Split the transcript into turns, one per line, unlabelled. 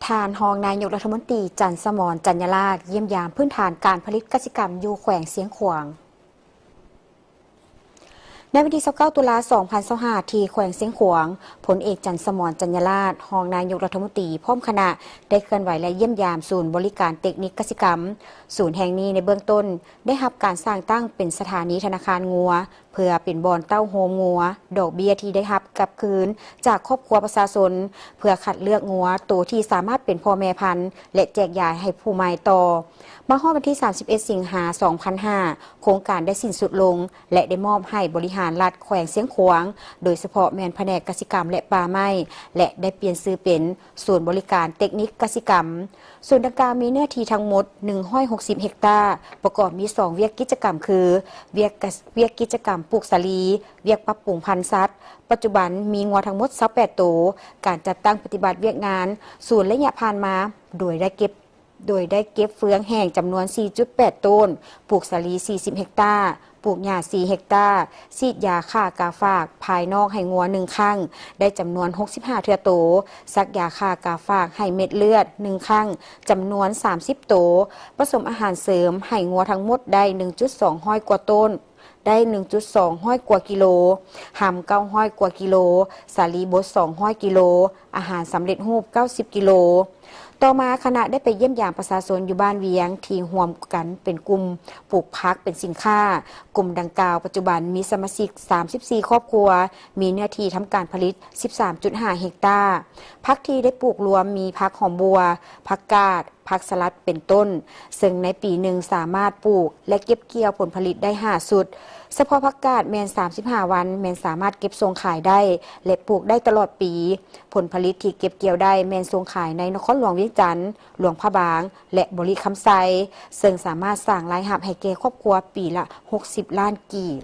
ทานรองนายกรัฐมนตรีจันทร์สมรจัญญราษฎร์เยี่ยมยามพื้นฐานการผลิตกสิกรรมอยู่แขวงเสียงขวางในวันที่29 ตุลา 2025 ที่แขวงเสียงขวางพลเอกจันทร์สมรจัญญราษฎร์รองนายกรัฐมนตรีพร้อมคณะได้เคลื่อนไหวและเยี่ยมยามศูนย์บริการเทคนิคกสิกรรมศูนย์แห่งนี้ในเบื้องต้นได้รับการสร้างตั้งเป็นสถานีธนาคารงัวเพื่อเป็นบ่อนเต้าโฮมงัวดอกเบี้ยที่ได้รับกลับคืนจากครอบครัวประชาชนเพื่อคัดเลือกงัวตัวที่สามารถเป็นพ่อแม่พันธุ์และแจกจ่ายให้ผู้ใหม่ต่อมาฮอดวันที่ 31 สิงหาคม 2005 โครงการได้สิ้นสุดลงและได้มอบให้บริหารรัฐแขวงเสียงขวางโดยเฉพาะแมนแผนกกสิกรรมและป่าไม้และได้เปลี่ยนชื่อเป็นศูนย์บริการเทคนิคกสิกรรมส่วนดังกล่าวมีเนื้อที่ทั้งหมด160 เฮกตาร์ประกอบมี2เวียกกิจกรรมคือเวียกกิจกรรมปลูกสาลีเวียกปรับปรุงพันธุ์สัตว์ปัจจุบันมีงัวทั้งหมด28ตัวการจัดตั้งปฏิบัติเวียกงานศูนย์ระยะผ่านมาโดยได้เก็บเฟืองแห้งจำนวน 4.8 ต้นปลูกสาลี 40 เฮกตาร์ปลูกหญ้า 4 เฮกตาร์ฉีดยาฆ่ากาฝากภายนอกให้งัว1ครั้งได้จำนวน 65 เทื่อโตซักยาฆ่ากาฝากให้เม็ดเลือด1ครั้งจำนวน 30 โตผสมอาหารเสริมให้งัวทั้งหมดได้ 1.2 ห้อยกว่าต้นได้ 1.2 ห้อยกว่ากิโลหำ9ห้อยกว่ากิโลสาลีบด2ห้อยกิโลอาหารสำเร็จรูป90 กิโลต่อมาคณะได้ไปเยี่ยมยามประชาชนอยู่บ้านเวียงที่ร่วมกันเป็นกลุ่มปลูกพักเป็นสินค้ากลุ่มดังกล่าวปัจจุบันมีสมาชิก34ครอบครัวมีเนื้อที่ทำการผลิต 13.5 เฮกตาร์พักที่ได้ปลูกรวมมีพักหอมบัวพักกาดผักสลัดเป็นต้นซึ่งในปีหนึ่งสามารถปลูกและเก็บเกี่ยวผลผลิตได้5สุดเฉพาะผักกาดแมน35 วันแมนสามารถเก็บส่งขายได้และปลูกได้ตลอดปีผลผลิตที่เก็บเกี่ยวได้แมนส่งขายในนครหลวงเวียงจันทร์หลวงพระบางและบริคำไซซึ่งสามารถสร้างรายรับให้แก่ครอบครัวปีละ60 ล้านกีบ